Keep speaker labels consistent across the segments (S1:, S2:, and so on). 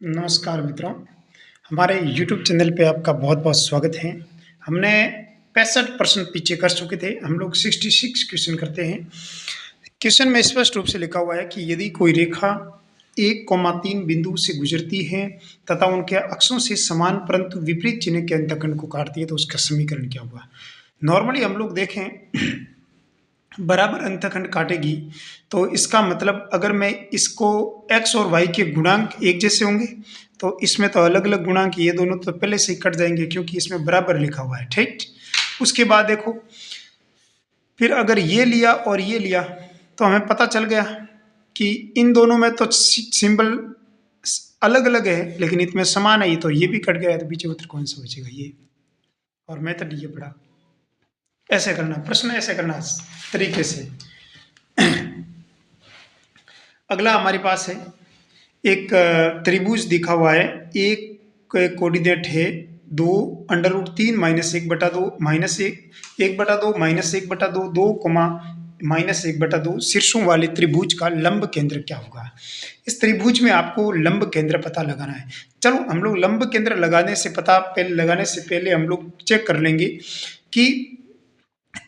S1: नमस्कार मित्रों, हमारे यूट्यूब चैनल पे आपका बहुत-बहुत स्वागत है। हमने 65% पीछे कर चुके थे, हम लोग 66 क्वेश्चन करते हैं। क्वेश्चन में स्पष्ट रूप से लिखा हुआ है कि यदि कोई रेखा 1,3 बिंदु से गुजरती है तथा उनके अक्षों से समान परंतु विपरीत चिन्ह के अंतःखंड को काटती है तो उसका समीकरण क्या होगा? नॉर्मली हम लोग देखें बराबर अंतःखंड काटेगी तो इसका मतलब अगर मैं इसको x और y के गुणांक एक जैसे होंगे तो इसमें तो अलग अलग गुणांक ये दोनों तो पहले से ही कट जाएंगे क्योंकि इसमें बराबर लिखा हुआ है। ठीक, उसके बाद देखो फिर अगर ये लिया और ये लिया तो हमें पता चल गया कि इन दोनों में तो सिंबल अलग अलग है लेकिन इसमें समान है, तो ये भी कट गया तो पीछे उत्तर कौन सा बचेगा? ये। और मेथड ये पड़ा, ऐसे करना प्रश्न, ऐसे करना तरीके से। अगला हमारे पास है एक त्रिभुज दिखा हुआ है, एक कोऑर्डिनेट है 2√3 -1/2 -1/2 -1/2 2, -1/2 शीर्षों वाले त्रिभुज का लंब केंद्र क्या होगा? इस त्रिभुज में आपको लंब केंद्र पता लगाना है। चलो हम लोग लंब केंद्र लगाने से पहले हम लोग चेक कर लेंगे कि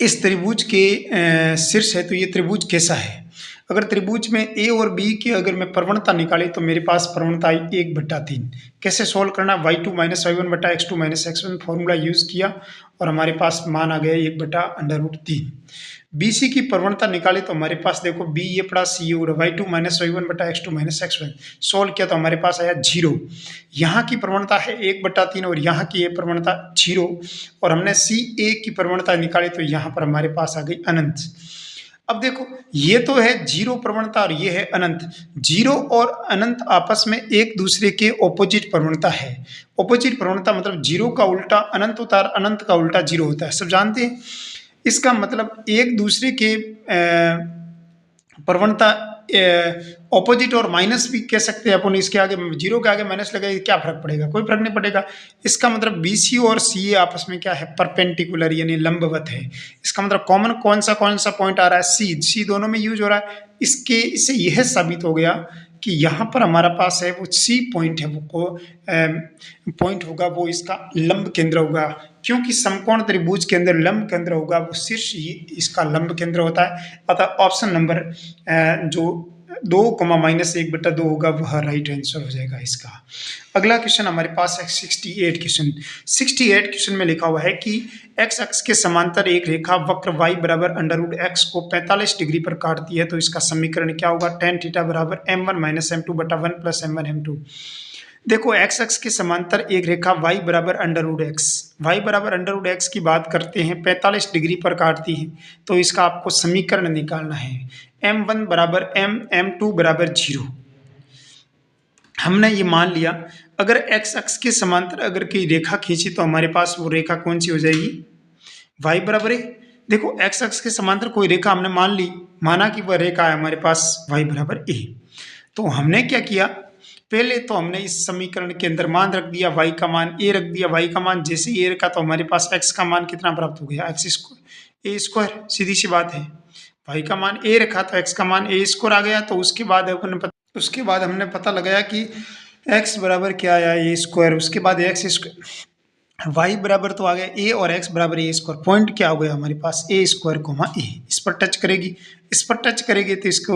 S1: इस त्रिभुज के शीर्ष है तो ये त्रिभुज कैसा है। अगर त्रिभुज में ए और बी की अगर मैं प्रवणता निकाली तो मेरे पास प्रवणता आई 1/3। कैसे सोल्व करना? y2 - y1 x2 - x1 formula use किया और हमारे पास मान आ गया 1/√3। BC की प्रवणता निकाली तो हमारे पास देखो b ये पड़ा c और y2 - y1 x2 - x1 solve किया तो हमारे पास आया 0। यहाँ की प्रवणता है 1/3 और यहाँ की ये प्रवणता 0 और हमने CA की प्रवणता निकाली तो यहाँ पर हमारे पास आ गई अनंत। अब देखो ये तो है 0 प्रवणता और ये है अनंत। 0 और अनंत आपस में एक दूसरे के ऑपोजिट प्रवणता है। ऑपोजिट प्रवणता मतलब 0 का उल्टा अनंत होता है, अनंत का उल्टा 0 होता है, सब जानते हैं। इसका मतलब एक दूसरे के प्रवणता ऑपोजिट और माइनस भी कह सकते हैं अपन। इसके आगे 0 के आगे माइनस लगाए क्या फर्क पड़ेगा? कोई फर्क नहीं पड़ेगा। इसका मतलब BC और CA आपस में क्या है? परपेंडिकुलर यानी लंबवत है। इसका मतलब कॉमन कौन सा पॉइंट आ रहा है? C दोनों में यूज हो रहा है। इससे यह साबित हो गया कि यहाँ पर हमारा पास है वो C पॉइंट है, वो पॉइंट होगा वो इसका लंब केंद्र होगा, क्योंकि समकोण त्रिभुज के अंदर लंब केंद्र होगा वो शीर्ष ही इसका लंब केंद्र होता है। अतः ऑप्शन नंबर जो 2, -1/2 होगा वह राइट आंसर हो जाएगा इसका। अगला क्वेश्चन हमारे पास है 68 क्वेश्चन। 68 क्वेश्चन में लिखा हुआ है कि x अक्ष के समांतर एक रेखा वक्र y बराबर √x को 45 डिग्री पर काटती है तो इसका समीकरण क्या होगा? tan थीटा बराबर m1 - m2/1 + m1 m2। देखो x अक्ष के समांतर एक रेखा y बराबर √x की बात करते हैं, 45 डिग्री पर काटती है तो इसका आपको समीकरण निकालना है। m1 बराबर m, m2 बराबर 0। हमने ये मान लिया अगर x अक्ष के समांतर अगर कोई रेखा खींची तो हमारे पास वो रेखा कौन सी हो जाएगी? y बराबर है। देखो x अक्ष के समांतर कोई रेखा हमने माना कि वह रेखा है हमारे पास y बराबर a। तो हमने क्या किया, पहले तो हमने इस समीकरण के अंदर मान रख दिया, y का मान a रख दिया। y का मान जैसे a रखा तो हमारे पास x का मान कितना प्राप्त हो गया? a², सीधी सी बात है। y का मान a रखा तो x का मान a² आ गया। तो उसके बाद हमने पता लगाया कि x बराबर क्या आया? a²। उसके बाद x² y बराबर तो आ गया a और x बराबर a²। पॉइंट क्या हो गया हमारे पास? a² a। इस पर टच करेगी तो इसको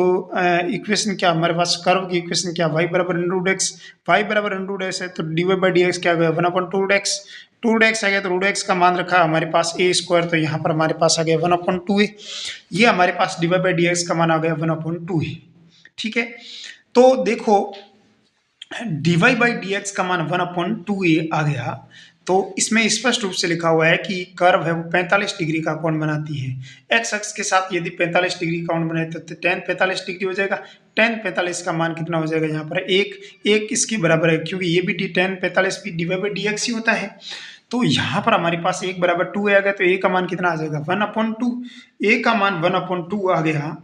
S1: इक्वेशन क्या हमारे पास? कर्व की इक्वेशन क्या? y बराबर √x। y बराबर √x है तो dy/dx क्या हो गया? 1/√x। 2x आ गया तो √x का मान रखा हमारे पास a², तो यहाँ पर हमारे पास आ गया 1/2a। ये हमारे पास dy/dx का मान आ गया 1/2a। ठीक है, तो देखो dy/dx का मान 1/2a आ गया तो इसमें स्पष्ट रूप से लिखा हुआ है कि कर्व है वो 45 डिग्री का कोण बनाती है। x अक्ष के साथ यदि 45 डिग्री का कोण बनाए तो tan 45 डिग्री हो जाएगा। tan 45 का मान कितना हो जाएगा? यहाँ पर एक इसकी बराबर है, क्योंकि ये भी tan 45 भी dy/dx ही होता है। तो यहाँ पर हमारे पास 1 बराबर 2 आ गया तो a का मान कितना आ जाएगा? 1/2। a का मान 1/2 आ गया।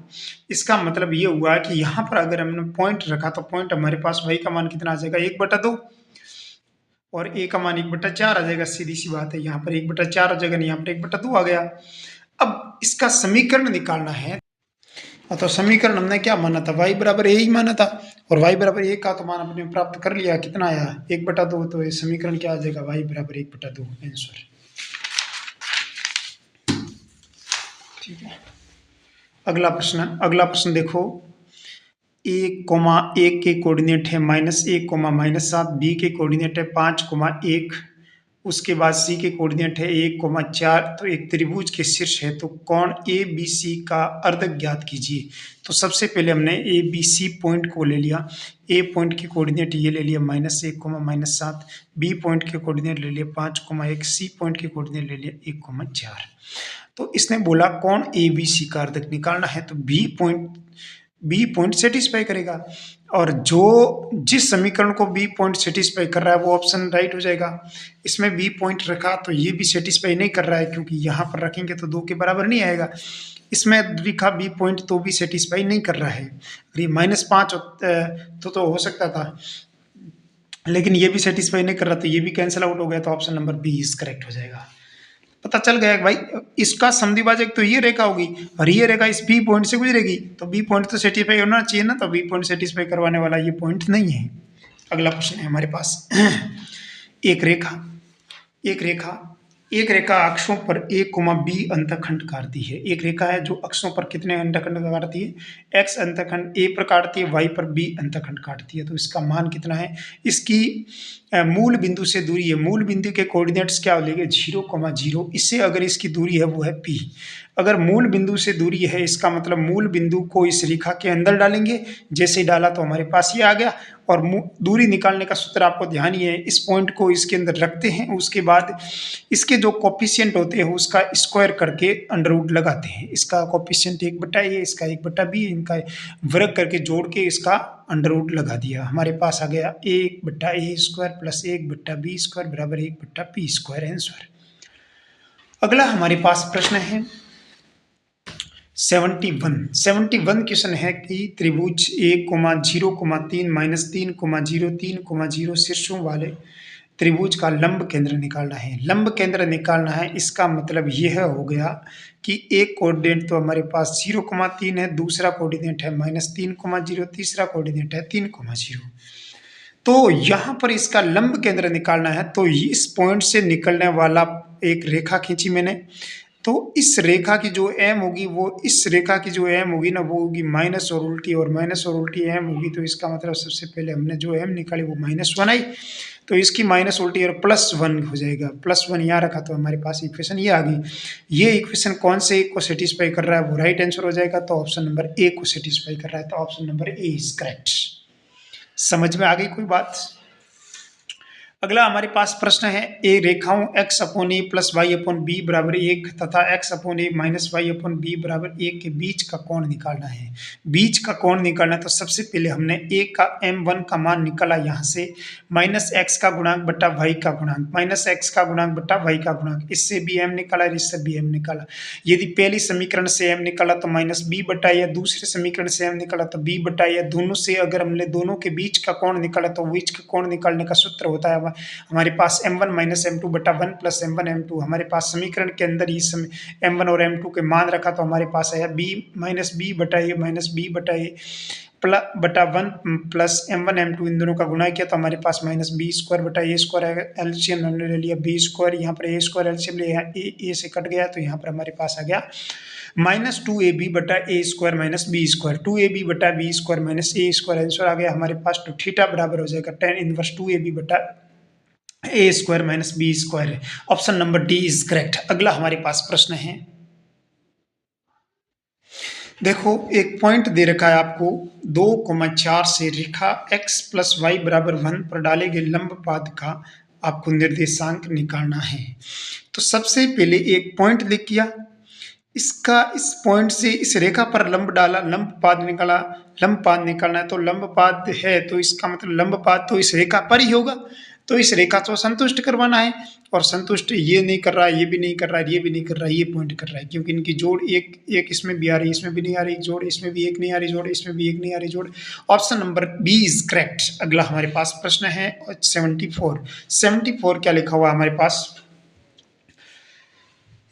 S1: इसका मतलब ये हुआ कि यहाँ पर अगर हमने पॉइंट रखा तो पॉइंट हमारे पास y का मान कितना आ जाएगा? 1/2 और a का मान 1/4 आ जाएगा। सीधी सी बात है, यहाँ पर 1/4 आ जाएगा, यहाँ पर 1/2 आ गया। अब इसका समीकरण निकालना है। तो समीकरण हमने क्या माना था, y बराबर a ही माना था, और y बराबर a का तो मान अपने प्राप्त कर लिया। कितना आया 1/2, तो ये समीकरण क्या आ जाएगा, y बराबर 1/2 आंसर। ठीक है, अगला प्रश्न देखो, 1,1 के कोऑर्डिनेट है -1, -7, b के कोऑर्डिनेट है 5,1, उसके बाद सी के कोऑर्डिनेट है 1,4। तो एक त्रिभुज के शीर्ष है, तो कोण ए बी सी का अर्धक ज्ञात कीजिए। तो सबसे पहले हमने ए बी सी पॉइंट को ले लिया। ए पॉइंट की कोऑर्डिनेट ये ले लिया -1, -7, बी पॉइंट के कोऑर्डिनेट ले लिया 5,1, सी पॉइंट के कोऑर्डिनेट ले लिया 1,4। तो इसने बोला कोण ए बी सी का अर्धक निकालना है, तो बी पॉइंट सेटिस्फाई करेगा, और जो जिस समीकरण को बी पॉइंट सेटिस्फाई कर रहा है वो ऑप्शन राइट हो जाएगा। इसमें बी पॉइंट रखा तो ये भी सेटिस्फाई नहीं कर रहा है, क्योंकि यहाँ पर रखेंगे तो 2 के बराबर नहीं आएगा। इसमें लिखा बी पॉइंट तो भी सेटिस्फाई नहीं कर रहा है। अगर ये -5 तो हो सकता था, लेकिन ये भी सेटिस्फाई नहीं कर रहा, तो ये भी कैंसिल आउट हो गया, तो option number B is correct हो जाएगा। पता चल गया भाई, इसका समद्विभाजक तो ये रेखा होगी, और ये रेखा इस बी पॉइंट से गुजरेगी, तो बी पॉइंट तो सेटिस्फाई होना चाहिए ना, तो बी पॉइंट सेटिस्फाई करवाने वाला ये पॉइंट नहीं है। अगला प्रश्न है हमारे पास, एक रेखा अक्षों पर a, b अंतखंड काटती है। एक रेखा है जो अक्षों पर कितने अंतखंड काटती है, x अंतखंड a पर काटती है, y पर b अंतखंड काटती है। तो इसका मान कितना है, इसकी मूल बिंदु से दूरी है, मूल बिंदु के कोऑर्डिनेट्स क्या लेंगे 0,0, इससे अगर इसकी दूरी है वो है p। अगर मूल बिंदु से दूरी है, इसका मतलब मूल बिंदु को इस रेखा के अंदर डालेंगे, जैसे ही डाला तो हमारे पास ये आ गया। और दूरी निकालने का सूत्र आपको ध्यान ही है, इस पॉइंट को इसके अंदर रखते हैं, उसके बाद इसके जो कोफिशिएंट होते हैं उसका स्क्वायर करके अंडर रूट लगाते हैं। इसका कोफिशिएंट 1/a, इसका 1/b, इनका वर्ग करके जोड़ के इसका अंडर रूट लगा दिया। हमारे पास आ गया 1/a² प्लस 1/b² बराबर 1/p² आंसर। अगला हमारे पास प्रश्न है 71 क्वेश्चन है कि त्रिभुज 1,0,3 शीर्षों वाले त्रिभुज का लंब केंद्र निकालना है। लंब केंद्र निकालना है, इसका मतलब यह हो गया कि एक कोऑर्डिनेट तो हमारे पास 0,3 है, दूसरा कोऑर्डिनेट है -3,0, तीसरा कोऑर्डिनेट है 3,0। तो यहाँ पर इसका लंब केंद्र निकालना है, तो इस पॉइंट से निकलने वाला एक रेखा खींची मैंने, तो इस रेखा की जो एम होगी वो इस रेखा की जो एम होगी ना वो होगी माइनस और उल्टी, और माइनस और उल्टी एम होगी। तो इसका मतलब सबसे पहले हमने जो एम निकाली वो -1 आई, तो इसकी माइनस उल्टी और +1 हो जाएगा। +1 यहाँ रखा तो हमारे पास इक्वेशन ये आ गई। ये इक्वेशन कौन से एक को सेटिस्फाई कर रहा है, वो राइट आंसर हो जाएगा। तो ऑप्शन नंबर ए को सेटिस्फाई कर रहा है, तो option number A is correct. समझ में आ गई कोई बात? अगला हमारे पास प्रश्न है, ए रेखाओं x/a प्लस y/b बराबर 1 तथा x/a माइनस y/b बराबर 1 के बीच का कोण निकालना है। बीच का कोण निकालना है, तो सबसे पहले हमने a का m1 का मान निकाला यहाँ से, -x का गुणांक बटा y का गुणांक, -x का गुणांक बटा y का गुणांक, इससे भी m निकाला, इससे भी m निकाला। यदि पहली समीकरण से m निकाला तो -b बटा a, दूसरे समीकरण से m निकाला तो b बटा a। दोनों से अगर हमने दोनों के बीच का कोण निकाला तो बीच का कोण निकालने का सूत्र होता है हमारे पास m1 माइनस m2 बटा 1 प्लस m1 m2। हमारे पास समीकरण के अंदर ही m1 और m2 के मान रखा, तो हमारे पास आया b माइनस b बटा a माइनस b बटा a बटा 1 प्लस m1 m2, इन दोनों का गुणा किया तो हमारे पास -b² बटा a², एलसीएम हमने ले लिया b², यहाँ पर a² एलसीएम लिया, a से कट गया, तो यहाँ पर हमारे पास आ गया -2ab बटा a² माइनस b², 2ab बटा b² माइनस a² आंसर आ गया हमारे पास। तो थीटा बराबर हो जाएगा tan इनवर्स 2ab बटा a² minus b²। Option number D is correct. अगला हमारे पास प्रश्न है, देखो एक पॉइंट दे रखा है आपको 2,4 से रेखा x प्लस y बराबर 1 पर डाले गए लंब पाद का आपको निर्देशांक निकालना है। तो सबसे पहले एक पॉइंट लिख किया, इसका इस पॉइंट से इस रेखा पर लंब डाला, लंब पाद निकाला। लंब पाद निकालना है, तो लंब पाद है तो इसका मतलब लंब पाद तो इस रेखा पर ही होगा, तो इस रेखा को संतुष्ट करवाना है। और संतुष्ट ये नहीं कर रहा है, ये भी नहीं कर रहा है, ये भी नहीं कर रहा है, ये पॉइंट कर रहा है, क्योंकि इनकी जोड़ एक इसमें भी आ रही है, इसमें भी नहीं आ रही जोड़, इसमें भी एक नहीं आ रही जोड़, इसमें भी एक नहीं आ रही जोड़। Option number B is correct. अगला हमारे पास प्रश्न है 74 क्या लिखा हुआ हमारे पास,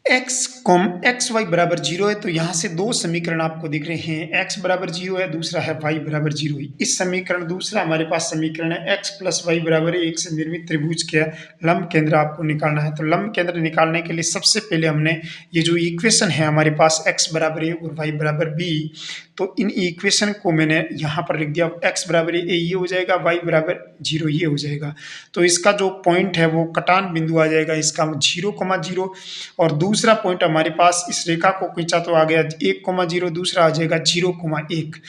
S1: एक्स वाई बराबर जीरो है, तो यहाँ से दो समीकरण आपको दिख रहे हैं। एक्स बराबर जीरो है, दूसरा है वाई बराबर जीरो है। इस समीकरण दूसरा हमारे पास समीकरण है एक्स प्लस वाई बराबर एक से निर्मित त्रिभुज के लंब केंद्र आपको निकालना है। तो लंब केंद्र निकालने के लिए सबसे पहले हमने ये जो इक्वेशन है हमारे पास एक्स बराबर ए और वाई बराबर बी, तो इन इक्वेशन को मैंने यहाँ पर लिख दिया। एक्स बराबर ए ये हो जाएगा, वाई बराबर जीरो ये हो जाएगा। तो इसका जो पॉइंट है वो कटान बिंदु आ जाएगा इसका 0,0, और दूसरा पॉइंट हमारे पास इस रेखा को खींचा तो आ गया 1,0, दूसरा आ जाएगा 0,1।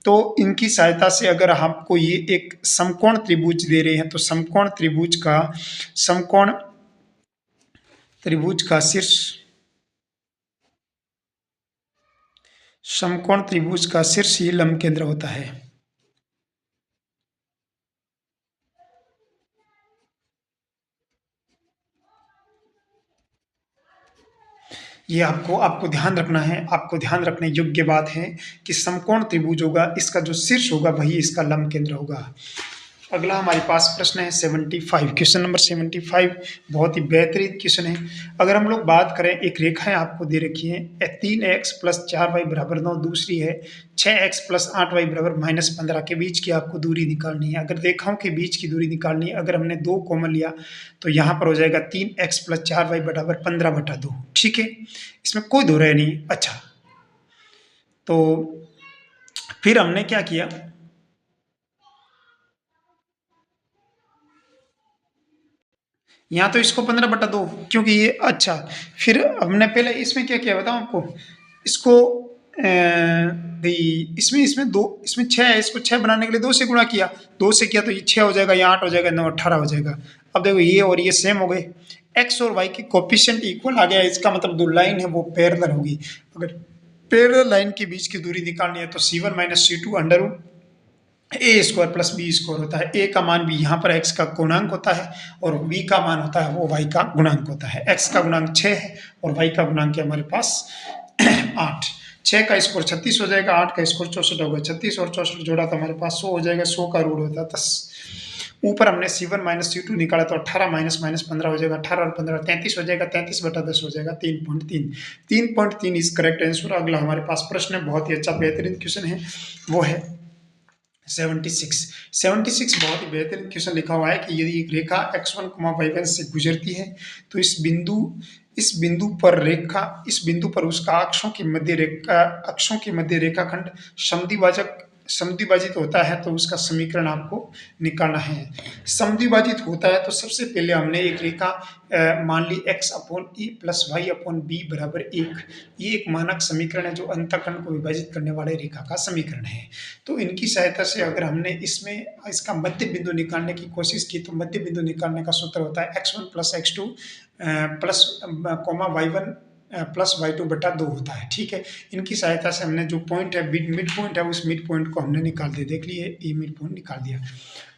S1: तो इनकी सहायता से अगर आपको ये एक समकोण त्रिभुज दे रहे हैं, तो समकोण त्रिभुज का शीर्ष समकोण त्रिभुज का शीर्ष ही लंब केंद्र होता है। ये आपको ध्यान रखना है। आपको ध्यान रखने योग्य बात है कि समकोण त्रिभुज होगा, इसका जो शीर्ष होगा वही इसका लंब केंद्र होगा। अगला हमारे पास प्रश्न है 75, क्वेश्चन नंबर 75 बहुत ही बेहतरीन क्वेश्चन है। अगर हम लोग बात करें, एक रेखा आपको दे रखी है 3x प्लस 4y बराबर 9, दूसरी है 6x प्लस 8y बराबर -15 के बीच की आपको दूरी निकालनी है। अगर रेखाओं के बीच की दूरी निकालनी है, अगर हमने 2 कॉमन लिया तो यहाँ पर हो जाएगा 3x प्लस 4y बराबर 15/2। ठीक है, इसमें कोई दो राय नहीं। अच्छा, तो फिर हमने क्या किया, यहाँ तो इसको 15/2 क्योंकि ये, अच्छा फिर हमने पहले इसमें क्या किया बताऊँ आपको, इसको इसमें 2, इसमें 6 है, इसको 6 बनाने के लिए 2 से गुणा किया, 2 से किया तो ये 6 हो जाएगा, ये 8 हो जाएगा, 9 18 हो जाएगा। अब देखो ये और ये सेम हो गए, एक्स और वाई की कोफिशिएंट इक्वल आ गया, इसका मतलब जो लाइन है वो पैरेलल होगी। अगर पैरेलल लाइन के बीच की दूरी निकालनी है तो C1 minus C2 under root A square plus B square होता है। ए का मान भी यहाँ पर एक्स का गुणांक होता है और बी का मान होता है वो वाई का गुणांक होता है। एक्स का गुणांक 6 है और वाई का गुणांक है हमारे पास 8। 6 का स्कोर 36 हो जाएगा, 8 का स्कोर 64 होगा। 36 और 64 जोड़ा तो हमारे पास 100 हो जाएगा, 100 का रूट होता है 10। ऊपर हमने C1 माइनस C2 निकाला तो 18 माइनस 15 हो जाएगा, 18 और 15 33 हो जाएगा, 33/10 हो जाएगा, 3.3। 3.3 इज करेक्ट आंसर। अगला हमारे पास प्रश्न है, बहुत ही अच्छा बेहतरीन क्वेश्चन है, वो है 76 बहुत ही बेहतरीन क्वेश्चन लिखा हुआ है कि यदि एक रेखा x1, y1 से गुजरती है तो इस बिंदु पर उसका अक्षों के मध्य रेखाखंड समद्विभाजित होता है, तो उसका समीकरण आपको निकालना है। समद्विभाजित होता है तो सबसे पहले हमने एक रेखा मान ली x/e प्लस y/b बराबर 1, ये एक मानक समीकरण है जो अंतःखंड को विभाजित करने वाले रेखा का समीकरण है। तो इनकी सहायता से अगर हमने इसमें इसका मध्य बिंदु निकालने की कोशिश की तो मध्य बिंदु निकालने का सूत्र होता है x1 plus x2 plus y1 plus y2/2 होता है। ठीक है, इनकी सहायता से हमने जो पॉइंट है मिड पॉइंट है, उस मिड पॉइंट को हमने निकाल दिया। देख लिए, ये मिड पॉइंट निकाल दिया।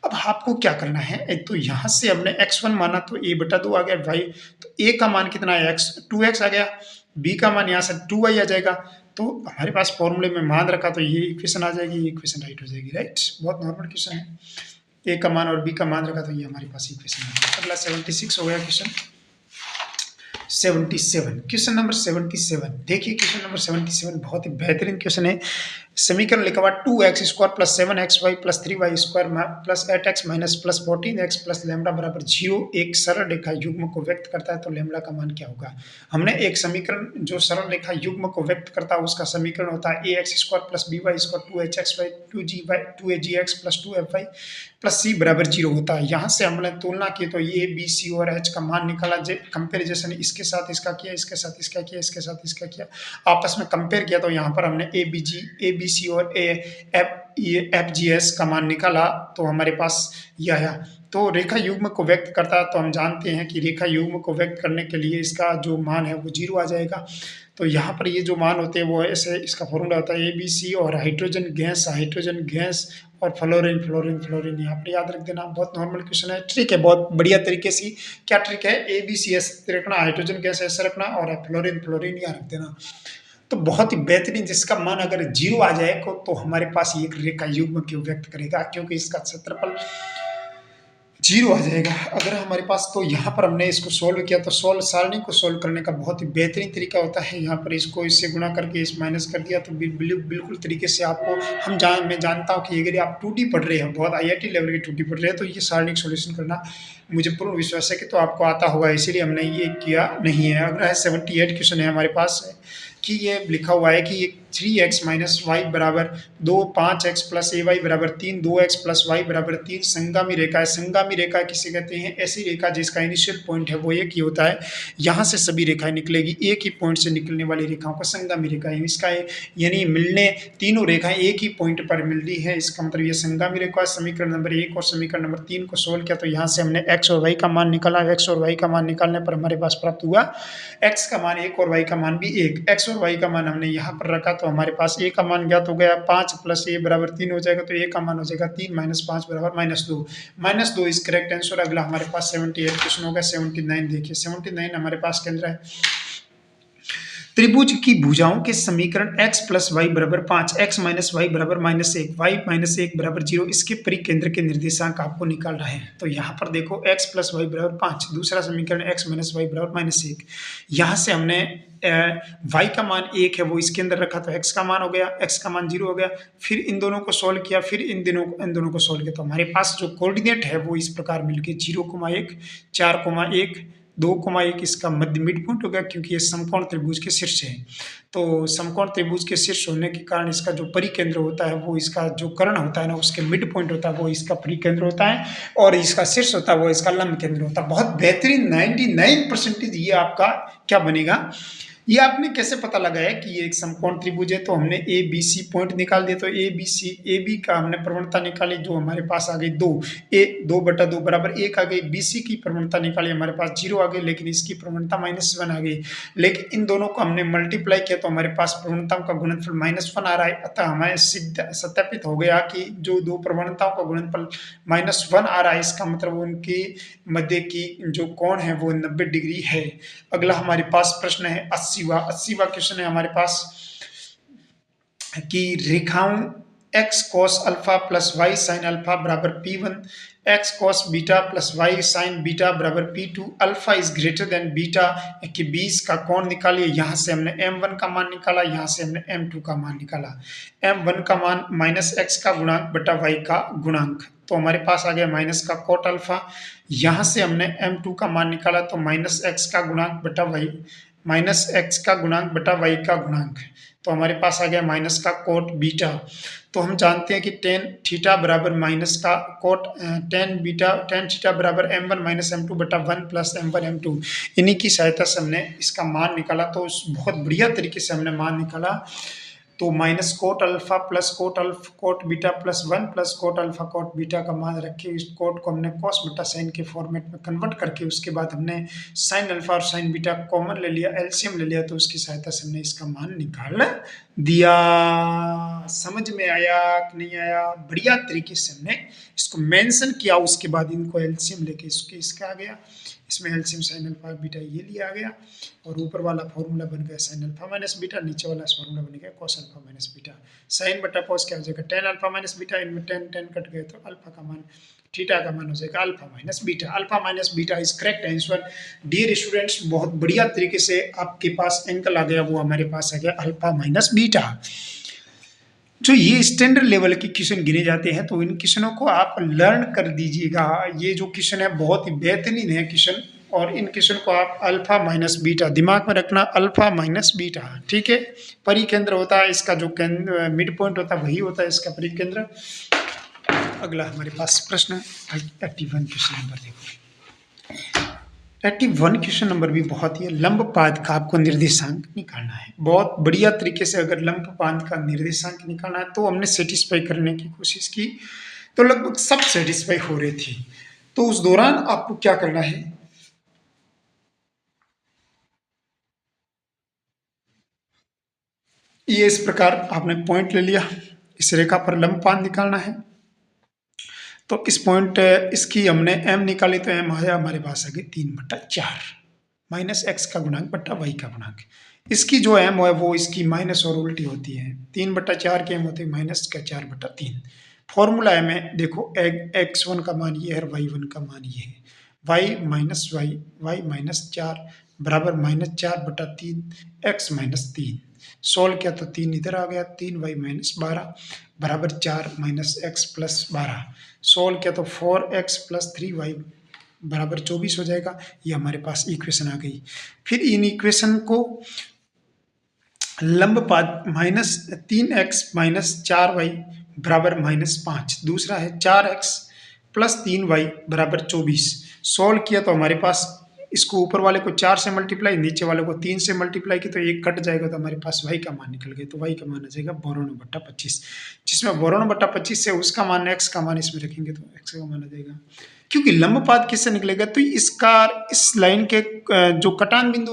S1: अब आपको क्या करना है, एक तो यहाँ से हमने x1 माना तो a/2 आ गया, y तो a का मान कितना है 2x आ गया, b का मान यहाँ से 2y आ जाएगा। तो हमारे पास फॉर्मूले में मान रखा तो ये इक्वेशन आ जाएगी, ये इक्वेशन राइट हो जाएगी। राइट, बहुत नॉर्मल क्वेश्चन है। a का मान और b का मान रखा तो ये हमारे पास इक्वेशन आ जाएगी। अगला 76 हो गया क्वेश्चन 77, क्वेश्चन नंबर 77। देखिए क्वेश्चन नंबर 77 बहुत ही बेहतरीन क्वेश्चन है। समीकरण लिखा हुआ 2x square plus 7xy plus 3y square plus 8x minus plus 14x plus lambda बराबर 0 एक सरल रेखा युग्म को व्यक्त करता है, तो लैम्डा का मान क्या होगा। हमने एक समीकरण जो सरल रेखा युग्म को व्यक्त करता है उसका समीकरण होता है ax square plus by square 2hxy 2agx plus 2fy plus c बराबर 0 होता है। यहाँ से हमने तुलना की तो ये b c और h का मान निकाला, कंपेरिजेशन इसके साथ इसका किया, इसके साथ इसका किया, इसके साथ इसका किया, आपस में कंपेयर किया तो यहाँ पर हमने a b c और f g s का मान निकाला तो हमारे पास यह आया। तो रेखा युग्म को व्यक्त करता है, तो हम जानते हैं कि रेखा युग्म को व्यक्त करने के लिए इसका जो मान है वो 0 आ जाएगा। तो यहाँ पर ये जो मान होते हैं वो ऐसे, इसका फॉर्मूला होता है ABC और हाइड्रोजन गैस और फ्लोरीन यहाँ पर याद रख देना। बहुत नॉर्मल क्वेश्चन है, ट्रिक है, बहुत बढ़िया तरीके से। क्या ट्रिक है, ABC ऐसे रखना, हाइड्रोजन गैस ऐसे रखना और फ्लोरीन यहाँ रख देना। तो बहुत ही बेहतरीन, जिसका मान अगर 0 आ जाए तो हमारे पास ये एक रेखा युग्म क्यों व्यक्त करेगा, क्योंकि इसका क्षेत्रफल जीरो आ जाएगा अगर हमारे पास। तो यहाँ पर हमने इसको सोल्व किया, तो सारणी को सोल्व करने का बहुत ही बेहतरीन तरीका होता है। यहाँ पर इसको इससे गुणा करके इस माइनस कर दिया, तो बिल्कुल तरीके से आपको मैं जानता हूँ कि अगर आप 2D पढ़ रहे हैं, बहुत IIT लेवल की 2D पढ़ रहे हैं, तो ये सारणी सोल्यूशन करना मुझे पूर्ण विश्वास है कि तो आपको आता होगा, इसीलिए हमने ये किया नहीं है। अगला है 78 क्वेश्चन है हमारे पास कि ये लिखा हुआ है कि 3x माइनस वाई बराबर 2, 5x प्लस ए वाई बराबर 3, 2x प्लस वाई बराबर 3 संगामी रेखा है। संगामी रेखा किसे कहते हैं? ऐसी रेखा जिसका इनिशियल पॉइंट है वो एक ही होता है, यहाँ से सभी रेखाएं निकलेगी, एक ही पॉइंट से निकलने वाली रेखाओं को संगामी रेखा है। इसका यानी मिलने तीनों रेखाएं एक ही पॉइंट पर मिल रही है, इसका मतलब ये संगामी रेखा। समीकरण नंबर 1 और समीकरण नंबर 3 को सोल्व किया, तो यहाँ से हमने x और y का मान निकाला। x और y का मान निकालने पर हमारे पास प्राप्त हुआ x का मान 1 और y का मान भी 1। x और y का मान हमने यहाँ पर रखा, तो हमारे पास a का मान ज्ञात हो गया। 5 प्लस a बराबर 3 हो जाएगा, तो a का मान हो जाएगा 3 माइनस 5 बराबर -2। -2 इज करेक्ट आंसर। अगला हमारे पास 78 क्वेश्चन होगा। 79 देखिए, 79 हमारे पास केंद्र है। त्रिभुज की भुजाओं के समीकरण x प्लस वाई बराबर 5, x माइनस वाई बराबर -1, y माइनस 1 बराबर 0, इसके परिकेंद्र के निर्देशांक आपको निकालना है। तो यहाँ पर देखो x प्लस वाई बराबर 5, दूसरा समीकरण x माइनस वाई बराबर -1। यहाँ से हमने y का मान 1 है वो इसके अंदर रखा, तो x का मान हो गया, x का मान 0 हो गया। फिर इन दोनों को सोल्व किया, फिर इन दोनों को सोल्व किया, तो हमारे पास जो कोऑर्डिनेट है वो इस प्रकार मिलके 0,1, 4,1, 2,1 इसका मध्य मिड पॉइंट हो गया, क्योंकि ये समकोण त्रिभुज के शीर्ष है। तो समकोण त्रिभुज के शीर्ष होने के कारण इसका जो परिकेंद्र होता है वो इसका जो कर्ण होता है ना, उसके मिड पॉइंट होता है वो इसका परिकेंद्र होता है, और इसका शीर्ष होता है वो इसका लंब केंद्र होता है। बहुत बेहतरीन 99% ये आपका क्या बनेगा। ये आपने कैसे पता लगाया कि ये एक समकोण त्रिभुज है? तो हमने ए बी सी पॉइंट निकाल दिए, तो ए बी का हमने प्रवणता निकाली, जो हमारे पास आ गई 2, ए 2/2 बराबर 1 आ गई। बी सी की प्रवणता निकाली, हमारे पास 0 आ गई, लेकिन इसकी प्रवणता -1 आ गई। लेकिन इन दोनों को हमने मल्टीप्लाई किया, तो हमारे पास प्रवणताओं का गुणनफल -1 आ रहा है। अतः हमें सत्यापित हो गया कि जो दो प्रवणताओं का गुणनफल -1 आ रहा है, इसका मतलब उनकी मध्य की जो कोण है वो 90 डिग्री है। अगला हमारे पास प्रश्न है 80वां क्वेश्चन है हमारे पास कि रेखाओं x cos alpha plus y sin alpha बराबर P1, x cos beta plus y sin beta बराबर P2, alpha is greater than beta के बीच का कोण निकालिए। यहाँ से हमने m1 का मान निकाला, यहाँ से हमने m2 का मान निकाला। m1 का मान -x का गुणांक बटा y का गुणांक, तो हमारे पास आ गया माइनस का कोट अल्फा। यहाँ से हमने m2 का मान निकाला, तो -x का गुणांक बटा y, -x का गुणांक बटा y का गुणांक, तो हमारे पास आ गया माइनस का कोट बीटा। तो हम जानते हैं कि टेन थीटा बराबर माइनस का कोट टेन थीटा बराबर m1 माइनस m2 बटा 1 प्लस m1 m2। इन्हीं की सहायता से हमने इसका मान निकाला। तो बहुत बढ़िया तरीके से हमने मान निकाला। तो minus cot alpha plus cot beta plus 1 plus cot alpha cot beta का मान रखे, इस कोट को हमने कॉस बीटा साइन के फॉर्मेट में कन्वर्ट करके उसके बाद हमने साइन अल्फा और साइन बीटा कॉमन ले लिया, एलसीएम ले लिया, तो उसकी सहायता से हमने इसका मान निकाल दिया। समझ में आया कि नहीं आया? बढ़िया तरीके से हमने इसको मेंशन किया, उसके बाद इनको एलसीएम लेके इसका आ गया, इसमें एलसीएम साइन अल्फा बीटा ये लिया गया, और ऊपर वाला फॉर्मूला बन गया साइन अल्फा माइनस बीटा, नीचे वाला फॉर्मूला बन गया cos alpha minus beta. Sine बटा कॉस क्या हो जाएगा? टेन अल्फा माइनस बीटा, इनमें टेन कट गए, तो अल्फा का मान थीटा का मान हो जाएगा alpha minus beta. Alpha minus beta is correct answer. Dear students, बहुत बढ़िया तरीके से आपके पास एंगल आ गया, वो हमारे पास आ गया अल्फा माइनस बीटा। जो ये स्टैंडर्ड लेवल के क्वेश्चन गिने जाते हैं, तो इन क्वेश्चनों को आप लर्न कर दीजिएगा। ये जो क्वेश्चन है बहुत ही बेहतरीन है क्वेश्चन, और इन क्वेश्चन को आप अल्फा माइनस बीटा दिमाग में रखना, अल्फा माइनस बीटा, ठीक है। परिकेंद्र होता है इसका, जो मिड पॉइंट होता है वही होता है इसका परिकेंद्र। अगला हमारे पास प्रश्न 81 क्वेश्चन नंबर देखो। 81 क्वेश्चन नंबर भी बहुत ही लंब पाद का आपको निर्देशांक निकालना है। बहुत बढ़िया तरीके से अगर लंब पाद का निर्देशांक निकालना है, तो हमने सेटिस्फाई करने की कोशिश की, तो लगभग सब सेटिस्फाई हो रही थी। तो उस दौरान आपको क्या करना है, ये इस प्रकार आपने पॉइंट ले लिया, इस रेखा पर लंब पाद निकालना है। तो इस पॉइंट इसकी हमने m निकाली, तो m आया हमारे पास आ गई 3/4 माइनस x का गुणांक बट्टा y का गुणांक। इसकी जो m है वो इसकी माइनस और उल्टी होती है, 3/4 की m होती है माइनस का 4/3। फॉर्मूला है में देखो x1 का मान ये है और y1 का मान ये है। y माइनस y माइनस 4 बराबर -4/3 x माइनस 3। सोल्व किया तो 3 इधर आ गया, 3y माइनस 12 बराबर 4 माइनस x प्लस 12। सोल्व किया तो 4x प्लस 3y बराबर 24 हो जाएगा। ये हमारे पास इक्वेशन आ गई। फिर इन इक्वेशन को लंबपाद -3x माइनस 4y बराबर -5, दूसरा है 4x प्लस 3y बराबर 24। सोल्व किया तो हमारे पास इसको ऊपर वाले को 4 से मल्टीप्लाई, नीचे वाले को 3 से मल्टीप्लाई की तो एक कट जाएगा, तो हमारे पास y का मान निकल गया। तो y का मान आ जाएगा 92/25, जिसमें 92/25 से उसका मान x का मान इसमें रखेंगे तो x का मान आ जाएगा। क्योंकि लंबपाद किससे निकलेगा, तो इसका इस लाइन के जो कटान बिंदु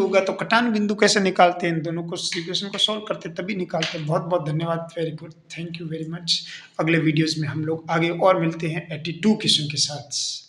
S1: होगा तो कटान बिंदु कैसे निकालते हैं, इन दोनों को इक्वेशन को सॉल्व करते तभी निकालते हैं। बहुत बहुत धन्यवाद, very good, thank you very much. अगले वीडियोस में हम लोग आगे और मिलते हैं 82 क्वेश्चन के साथ।